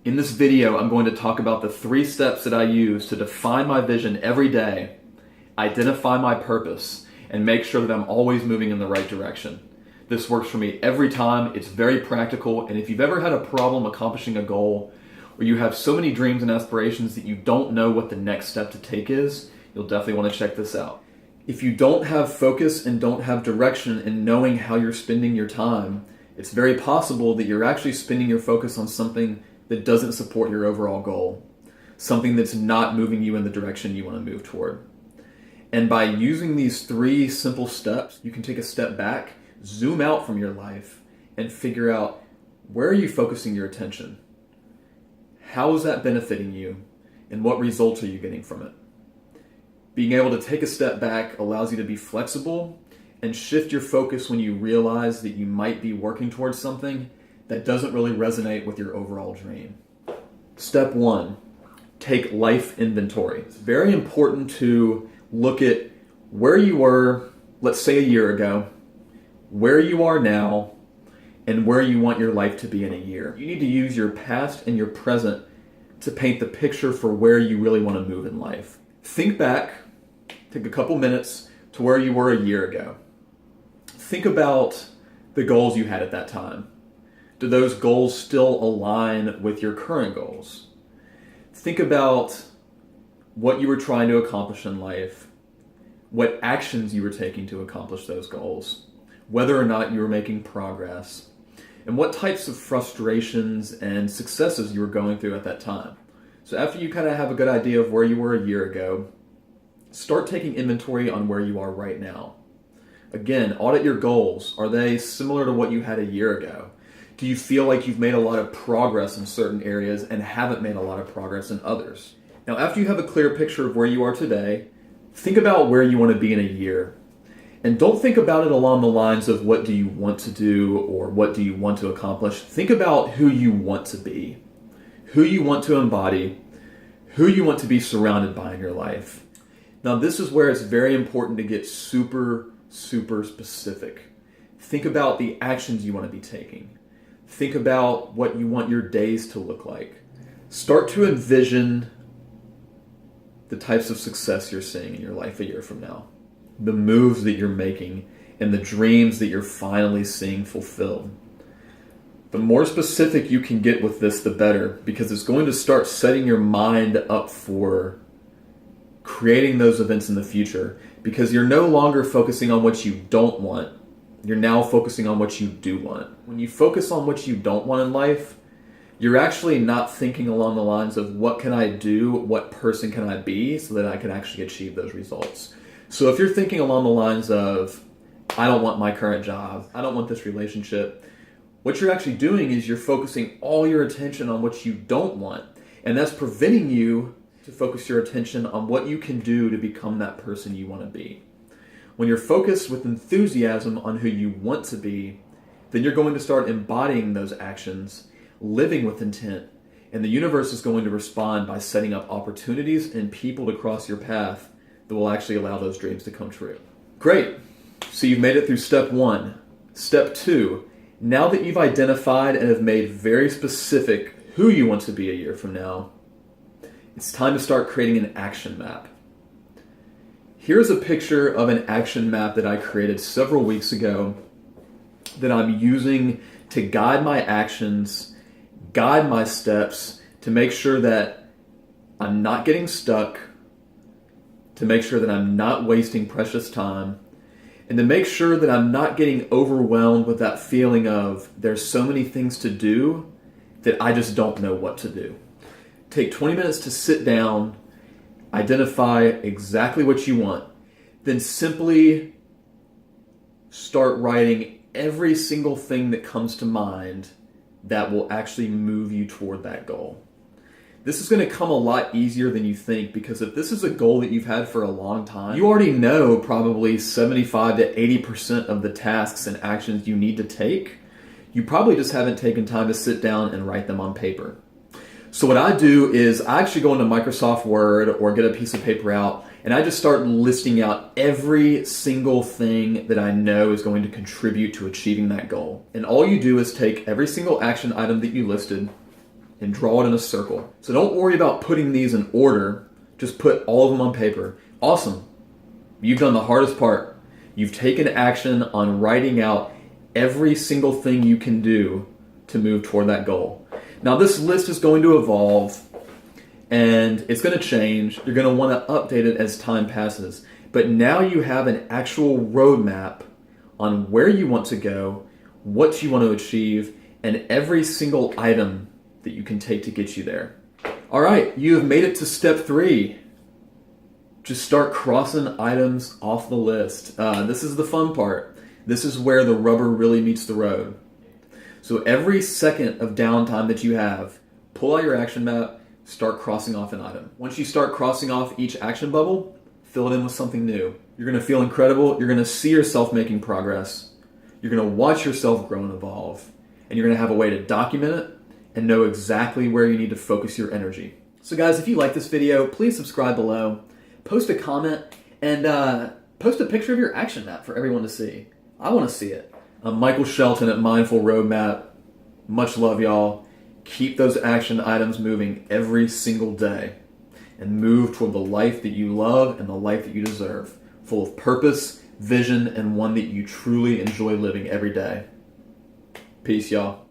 In this video, I'm going to talk about the 3 steps that I use to define my vision every day, identify my purpose, and make sure that I'm always moving in the right direction. This works for me every time. It's very practical, and if you've ever had a problem accomplishing a goal, or you have so many dreams and aspirations that you don't know what the next step to take is, you'll definitely want to check this out. If you don't have focus and don't have direction in knowing how you're spending your time, it's very possible that you're actually spending your focus on something that doesn't support your overall goal, something that's not moving you in the direction you want to move toward. And by using these 3 simple steps, you can take a step back, zoom out from your life, and figure out, where are you focusing your attention? How is that benefiting you? And what results are you getting from it? Being able to take a step back allows you to be flexible and shift your focus when you realize that you might be working towards something that doesn't really resonate with your overall dream. Step 1, take life inventory. It's very important to look at where you were, let's say a year ago, where you are now, and where you want your life to be in a year. You need to use your past and your present to paint the picture for where you really want to move in life. Think back, take a couple minutes to where you were a year ago. Think about the goals you had at that time. Do those goals still align with your current goals? Think about what you were trying to accomplish in life, what actions you were taking to accomplish those goals, whether or not you were making progress, and what types of frustrations and successes you were going through at that time. So after you kind of have a good idea of where you were a year ago, start taking inventory on where you are right now. Again, audit your goals. Are they similar to what you had a year ago? Do you feel like you've made a lot of progress in certain areas and haven't made a lot of progress in others? Now, after you have a clear picture of where you are today, think about where you want to be in a year. And don't think about it along the lines of what do you want to do or what do you want to accomplish. Think about who you want to be, who you want to embody, who you want to be surrounded by in your life. Now, this is where it's very important to get super specific. Think about the actions you want to be taking. Think about what you want your days to look like. Start to envision the types of success you're seeing in your life a year from now, the moves that you're making, and the dreams that you're finally seeing fulfilled. The more specific you can get with this, the better, because it's going to start setting your mind up for creating those events in the future, because you're no longer focusing on what you don't want. You're now focusing on what you do want. When you focus on what you don't want in life, you're actually not thinking along the lines of what can I do, what person can I be so that I can actually achieve those results. So if you're thinking along the lines of, I don't want my current job, I don't want this relationship, what you're actually doing is you're focusing all your attention on what you don't want. And that's preventing you to focus your attention on what you can do to become that person you want to be. When you're focused with enthusiasm on who you want to be, then you're going to start embodying those actions, living with intent, and the universe is going to respond by setting up opportunities and people to cross your path that will actually allow those dreams to come true. Great. So you've made it through step 1. Step 2, now that you've identified and have made very specific who you want to be a year from now, it's time to start creating an action map. Here's a picture of an action map that I created several weeks ago that I'm using to guide my actions, guide my steps, to make sure that I'm not getting stuck, to make sure that I'm not wasting precious time, and to make sure that I'm not getting overwhelmed with that feeling of there's so many things to do that I just don't know what to do. Take 20 minutes to sit down, identify exactly what you want, then simply start writing every single thing that comes to mind that will actually move you toward that goal. This is going to come a lot easier than you think, because if this is a goal that you've had for a long time, you already know probably 75 to 80% of the tasks and actions you need to take. You probably just haven't taken time to sit down and write them on paper. So what I do is I actually go into Microsoft Word or get a piece of paper out, and I just start listing out every single thing that I know is going to contribute to achieving that goal. And all you do is take every single action item that you listed, and draw it in a circle. So don't worry about putting these in order. Just put all of them on paper. Awesome. You've done the hardest part. You've taken action on writing out every single thing you can do to move toward that goal. Now this list is going to evolve and it's going to change. You're going to want to update it as time passes. But now you have an actual roadmap on where you want to go, what you want to achieve, and every single item that you can take to get you there. All right, you have made it to step 3. Just start crossing items off the list. This is the fun part. This is where the rubber really meets the road. So every second of downtime that you have, pull out your action map, start crossing off an item. Once you start crossing off each action bubble, fill it in with something new. You're going to feel incredible. You're going to see yourself making progress. You're going to watch yourself grow and evolve. And you're going to have a way to document it and know exactly where you need to focus your energy. So guys, if you like this video, please subscribe below, post a comment, and post a picture of your action map for everyone to see. I want to see it. I'm Michael Shelton at Mindful Roadmap. Much love, y'all. Keep those action items moving every single day and move toward the life that you love and the life that you deserve, full of purpose, vision, and one that you truly enjoy living every day. Peace, y'all.